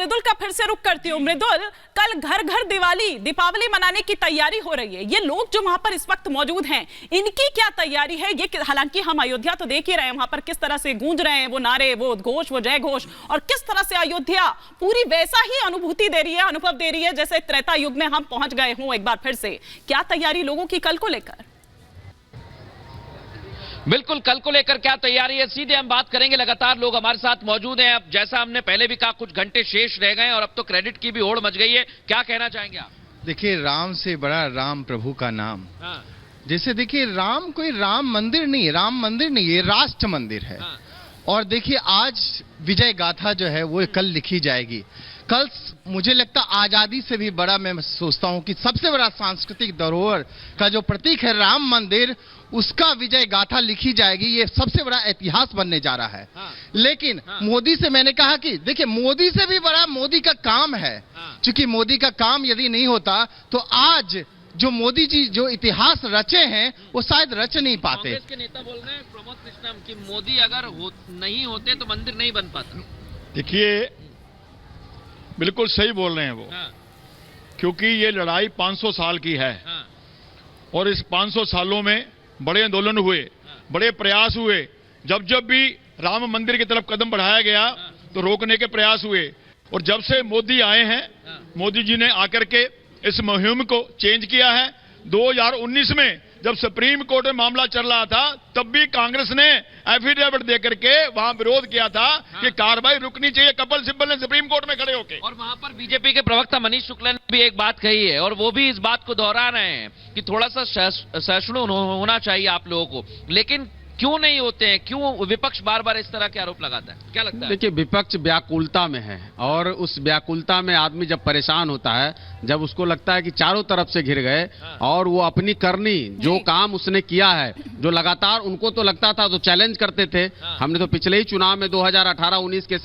मृदुल का फिर से रुख करती हूँ। मृदुल, कल घर घर दीपावली मनाने की तैयारी हो रही है। ये लोग जो वहां पर इस वक्त मौजूद हैं, इनकी क्या तैयारी है? ये हालांकि हम अयोध्या तो देख ही रहे हैं, वहां पर किस तरह से गूंज रहे हैं वो नारे, वो उद्घोष, वो जय घोष, और किस तरह से अयोध्या पूरी वैसा ही अनुभूति दे रही है, अनुभव दे रही है जैसे त्रेता युग में हम पहुंच गए हों एक बार फिर से। क्या तैयारी लोगों की कल को लेकर? बिल्कुल, कल को लेकर क्या तैयारी है, सीधे हम बात करेंगे। लगातार लोग हमारे साथ मौजूद हैं। अब जैसा हमने पहले भी कहा, कुछ घंटे शेष रह गए और अब तो क्रेडिट की भी होड़ मच गई है। क्या कहना चाहेंगे आप? देखिए, राम से बड़ा राम प्रभु का नाम। हाँ। जैसे देखिए, राम कोई राम मंदिर नहीं, ये राष्ट्र मंदिर है। हाँ। और देखिए, आज विजय गाथा जो है वो कल लिखी जाएगी। कल मुझे लगता आजादी से भी बड़ा, मैं सोचता हूं कि सबसे बड़ा सांस्कृतिक धरोहर का जो प्रतीक है राम मंदिर, उसका विजय गाथा लिखी जाएगी। ये सबसे बड़ा इतिहास बनने जा रहा है। हाँ। लेकिन हाँ। मोदी से मैंने कहा कि देखिए, मोदी से भी बड़ा मोदी का काम है। हाँ। क्योंकि मोदी का काम यदि नहीं होता तो आज जो मोदी जी जो इतिहास रचे हैं वो शायद रच नहीं पाते। कांग्रेस के नेता बोल रहे हैं, प्रमोद कृष्णम, कि मोदी अगर नहीं होते तो मंदिर नहीं बन पाता। देखिए, बिल्कुल सही बोल रहे हैं वो। हाँ। क्योंकि ये लड़ाई 500 साल की है। हाँ। और इस 500 सालों में बड़े आंदोलन हुए, बड़े प्रयास हुए। जब जब भी राम मंदिर की तरफ कदम बढ़ाया गया तो रोकने के प्रयास हुए। और जब से मोदी आए हैं, मोदी जी ने आकर के इस मुहिम को चेंज किया है। 2019 में जब सुप्रीम कोर्ट में मामला चल रहा था, तब भी कांग्रेस ने एफिडेविट देकर के वहां विरोध किया था कि कार्रवाई रुकनी चाहिए। कपिल सिब्बल ने सुप्रीम कोर्ट में खड़े होकर, और वहां पर बीजेपी के प्रवक्ता मनीष शुक्ला ने भी एक बात कही है, और वो भी इस बात को दोहरा रहे हैं कि थोड़ा सा सहिष्णु होना चाहिए आप लोगों को। लेकिन क्यों नहीं होते हैं? क्यों विपक्ष बार बार इस तरह के आरोप लगाता है? क्या लगता है? देखिए, विपक्ष व्याकुलता में है, और उस व्याकुलता में आदमी जब परेशान होता है, जब उसको लगता है कि चारों तरफ से घिर गए, और वो अपनी करनी जो काम उसने किया है, जो लगातार उनको तो लगता था, तो चैलेंज करते थे। हमने तो पिछले ही चुनाव में 2018-19 के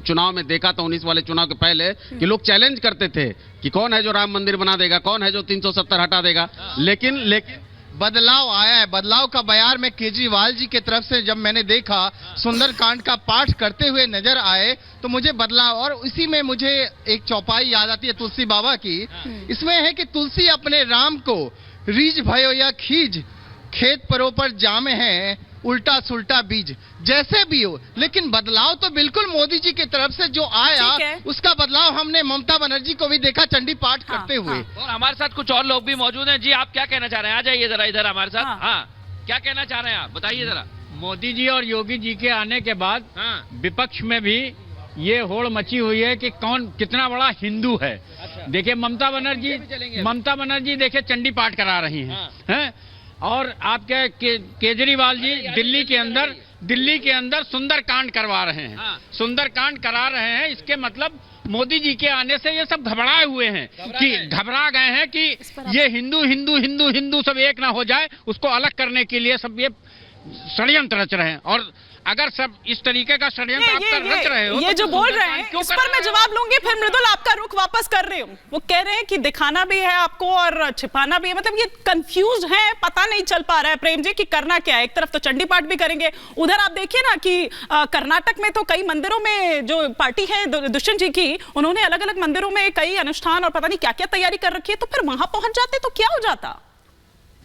चुनाव में देखा था, 19 वाले चुनाव के पहले, कि लोग चैलेंज करते थे कि कौन है जो राम मंदिर बना देगा, कौन है जो 370 हटा देगा। लेकिन बदलाव आया है। बदलाव का बयार में केजरीवाल जी की तरफ से जब मैंने देखा, सुंदरकांड का पाठ करते हुए नजर आए, तो मुझे बदलाव, और इसी में मुझे एक चौपाई याद आती है तुलसी बाबा की। इसमें है कि तुलसी अपने राम को रीझ भयो या खींच, खेत परो पर जामे हैं उल्टा सुल्टा बीज, जैसे भी हो। लेकिन बदलाव तो बिल्कुल मोदी जी की तरफ से जो आया, उसका बदलाव हमने ममता बनर्जी को भी देखा चंडी पाठ करते हुए। और हमारे साथ कुछ और लोग भी मौजूद हैं। जी, आप क्या कहना चाह रहे हैं? आ जाइए जरा इधर हमारे साथ। हाँ, क्या कहना चाह रहे हैं आप, बताइए जरा। मोदी जी और योगी जी के आने के बाद विपक्ष में भी ये होड़ मची हुई है कि कौन कितना बड़ा हिंदू है। देखिए, ममता बनर्जी देखिए चंडी पाठ करा रही हैं। और आपके केजरीवाल जी दिल्ली के अंदर सुंदरकांड करवा रहे हैं। सुंदरकांड करा रहे हैं, इसके मतलब मोदी जी के आने से ये सब घबराए हुए हैं, कि घबरा गए हैं कि ये हिंदू सब एक ना हो जाए, उसको अलग करने के लिए सब ये षड्यंत्र रच रहे हैं। और अगर सब इस तरीके का षड्यंत्र आप रच रहे हो, ये जो बोल रहे हैं, इस पर मैं जवाब लूंगी। फिर मृदुल, आपका रुख वापस कर रही हूँ। वो कह रहे हैं कि दिखाना भी है आपको और छिपाना भी है, मतलब ये कंफ्यूज है, पता नहीं चल पा रहा है प्रेम जी कि करना क्या है। एक तरफ तो चंडी पाठ भी करेंगे, उधर आप देखिए ना कि कर्नाटक में तो कई मंदिरों में जो पार्टी है दुष्यंत जी की, उन्होंने अलग अलग मंदिरों में कई अनुष्ठान और पता नहीं क्या क्या तैयारी कर रखी है। तो फिर वहां पहुंच जाते तो क्या हो जाता?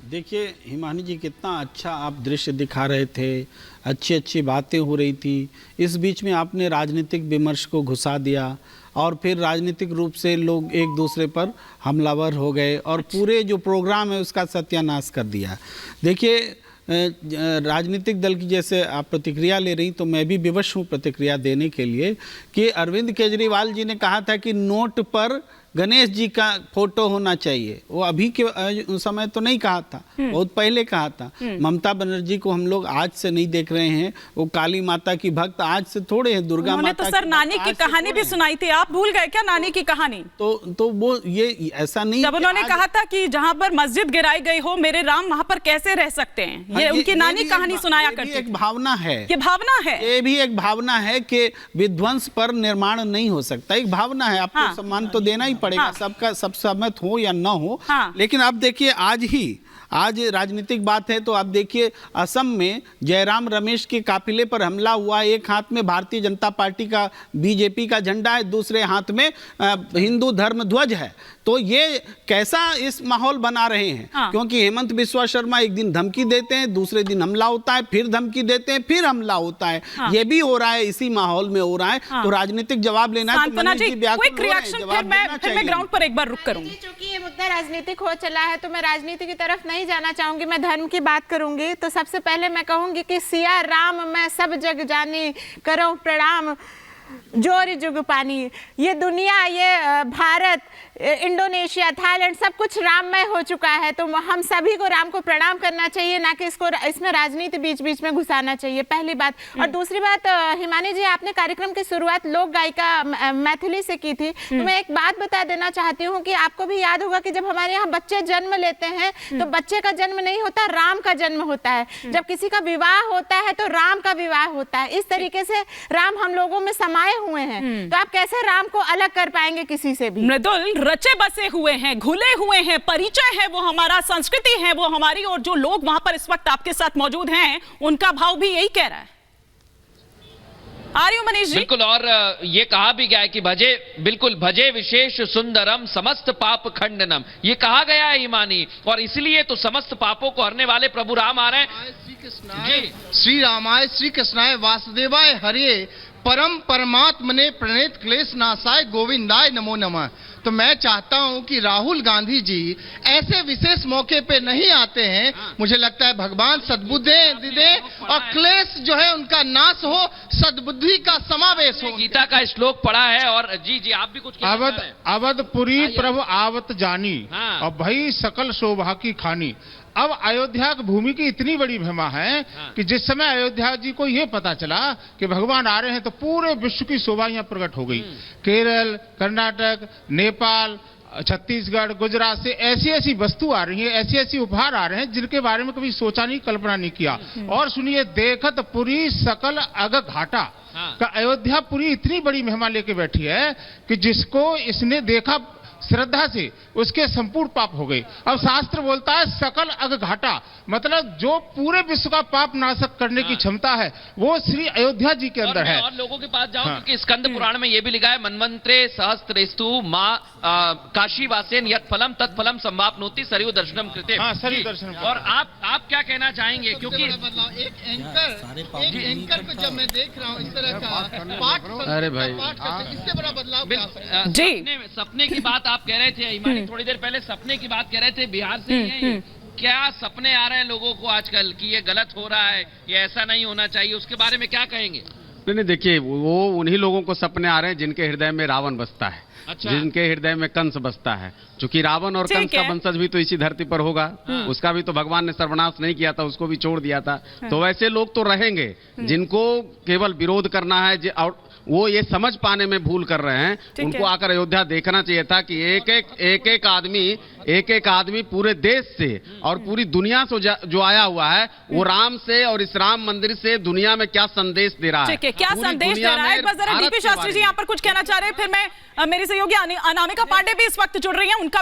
देखिए हिमानी जी, कितना अच्छा आप दृश्य दिखा रहे थे, अच्छी अच्छी बातें हो रही थी। इस बीच में आपने राजनीतिक विमर्श को घुसा दिया, और फिर राजनीतिक रूप से लोग एक दूसरे पर हमलावर हो गए, और पूरे जो प्रोग्राम है उसका सत्यानाश कर दिया। देखिए, राजनीतिक दल की जैसे आप प्रतिक्रिया ले रही, तो मैं भी विवश हूँ प्रतिक्रिया देने के लिए, कि अरविंद केजरीवाल जी ने कहा था कि नोट पर गणेश जी का फोटो होना चाहिए। वो अभी के समय तो नहीं कहा था, बहुत पहले कहा था। ममता बनर्जी को हम लोग आज से नहीं देख रहे हैं, वो काली माता की भक्त आज से थोड़े हैं, दुर्गा माता तो सर नानी की कहानी भी सुनाई थी, आप भूल गए क्या नानी की कहानी? तो वो ये ऐसा नहीं, जब उन्होंने कहा था कि जहां पर मस्जिद गिराई गई हो मेरे राम, वहां पर कैसे रह सकते हैं, ये उनकी नानी कहानी सुनाया करती। एक भावना है, ये भावना है, ये भी एक भावना है कि विध्वंस पर निर्माण नहीं हो सकता। एक भावना है, आपको सम्मान तो देना ही पड़ेगा, सबका सब सहमत हो या ना हो। लेकिन आप देखिए, आज राजनीतिक बात है तो आप देखिए असम में जयराम रमेश के काफिले पर हमला हुआ, एक हाथ में भारतीय जनता पार्टी का बीजेपी का झंडा है, दूसरे हाथ में हिंदू धर्म ध्वज है। तो ये कैसा इस माहौल बना रहे हैं? क्योंकि हेमंत बिस्वा शर्मा एक दिन धमकी देते हैं, दूसरे दिन हमला होता है, फिर धमकी देते हैं, फिर हमला होता है। ये भी हो रहा है, इसी माहौल में हो रहा है। तो राजनीतिक जवाब लेना है तो मनीष जी क्विक रिएक्शन, फिर मैं ग्राउंड पर एक बार रुक करूंगी। क्योंकि ये मुद्दा राजनीतिक हो चला है तो मैं राजनीति की तरफ नहीं जाना चाहूंगी, मैं धर्म की बात करूंगी। तो सबसे पहले मैं कहूंगी कि सिया राम मैं सब जग जानी, करो प्रणाम जोर जुग पानी। ये दुनिया, ये भारत, इंडोनेशिया, थाईलैंड सब कुछ राममय हो चुका है। तो हम सभी को राम को प्रणाम करना चाहिए, ना कि इसमें राजनीति बीच बीच में घुसाना चाहिए, पहली बात। और दूसरी बात, हिमानी जी आपने कार्यक्रम की शुरुआत लोक गायिका मैथिली से की थी, तो मैं एक बात बता देना चाहती हूँ कि आपको भी याद होगा कि जब हमारे यहाँ बच्चे जन्म लेते हैं तो बच्चे का जन्म नहीं होता, राम का जन्म होता है। जब किसी का विवाह होता है तो राम का विवाह होता है। इस तरीके से राम हम लोगों में समाये हुए हैं, तो आप कैसे राम को अलग कर पाएंगे किसी से भी? मृदुल रचे बसे हुए हैं, घुले हुए हैं, परिचय है, वो हमारा संस्कृति है, वो हमारी, और जो लोग वहां पर इस वक्त आपके साथ मौजूद हैं उनका भाव भी यही कह रहा है। आर्य मनीष जी? बिल्कुल, और ये कहा भी गया है कि भजे विशेष सुंदरम समस्त पाप खंडनम, ये कहा गया है हिमानी, और इसलिए तो समस्त पापों को हरने वाले प्रभु राम आ रहे हैं। श्री रामाय श्री कृष्णाय वासुदेवाय हरे परम परमात्मने प्रणेत क्लेश नाशाय गोविंदाय नमो नमः। तो मैं चाहता हूं कि राहुल गांधी जी ऐसे विशेष मौके पे नहीं आते हैं। मुझे लगता है भगवान सद्बुद्धि दे और क्लेश जो है उनका नाश हो, सद्बुद्धि का समावेश हो। गीता का श्लोक पढ़ा है, और जी आप भी कुछ कहना चाह रहे हैं? अवधपुरी प्रभु आवत जानी, और भई सकल शोभा की खानी। अब अयोध्या की भूमि की इतनी बड़ी महिमा है कि जिस समय अयोध्या जी को यह पता चला कि भगवान आ रहे हैं तो पूरे विश्व की शोभा यहाँ प्रकट हो गई। केरल, कर्नाटक, नेपाल, छत्तीसगढ़, गुजरात से ऐसी ऐसी वस्तु आ रही है, ऐसी ऐसी उपहार आ रहे हैं जिनके बारे में कभी सोचा नहीं, कल्पना नहीं किया। और सुनिए, देखत पुरी सकल अग घाटा का अयोध्या पुरी इतनी बड़ी महिमा लेके बैठी है कि जिसको इसने देखा श्रद्धा से उसके संपूर्ण पाप हो गए। अब शास्त्र बोलता है सकल अग घाटा, मतलब जो पूरे विश्व का पाप नाशक करने की क्षमता है वो श्री अयोध्या जी के अंदर है। और लोगों के पास जाऊं क्योंकि स्कंद पुराण में ये भी लिखा है, मनमंत्रे सहस्त्रेस्तु मां काशी वासेन यत् फलम तत्फलम संवाप्नोति सरयू दर्शनम कृते। सरयू दर्शन। और आप क्या कहना चाहेंगे? क्योंकि एक एंकर को जब मैं देख रहा हूँ इस तरह का पाठ, अरे भाई इससे बड़ा बदलाव जी, सपने की बात आप कह रहे थे हिमानी, थोड़ी देर पहले सपने की बात कह रहे थे, बिहार से ही हैं। क्या सपने आ रहे हैं लोगों को आजकल कि ये गलत हो रहा है, ये ऐसा नहीं होना चाहिए, उसके बारे में क्या कहेंगे? नहीं, देखिए, वो उन्हीं लोगों को सपने आ रहे हैं जिनके हृदय में रावण बसता है। अच्छा। जिनके हृदय में कंस बसता है। चूंकि रावण और कंस का वंशज भी तो इसी धरती पर होगा, उसका भी तो भगवान ने सर्वनाश नहीं किया था, उसको भी छोड़ दिया था। तो वैसे लोग तो रहेंगे जिनको केवल विरोध करना है, और वो ये समझ पाने में भूल कर रहे हैं। उनको आकर अयोध्या देखना चाहिए था कि एक एक आदमी पूरे देश से और पूरी दुनिया से जो आया हुआ है वो राम से और इस राम मंदिर से दुनिया में क्या संदेश दे रहा है। ठीक है, क्या संदेश दे रहा है? एक बार जरा डीपी शास्त्री जी यहाँ पर कुछ कहना चाह रहे हैं, फिर मैं मेरी सहयोगी अनामिका पांडे भी इस वक्त जुड़ रही हैं, उनका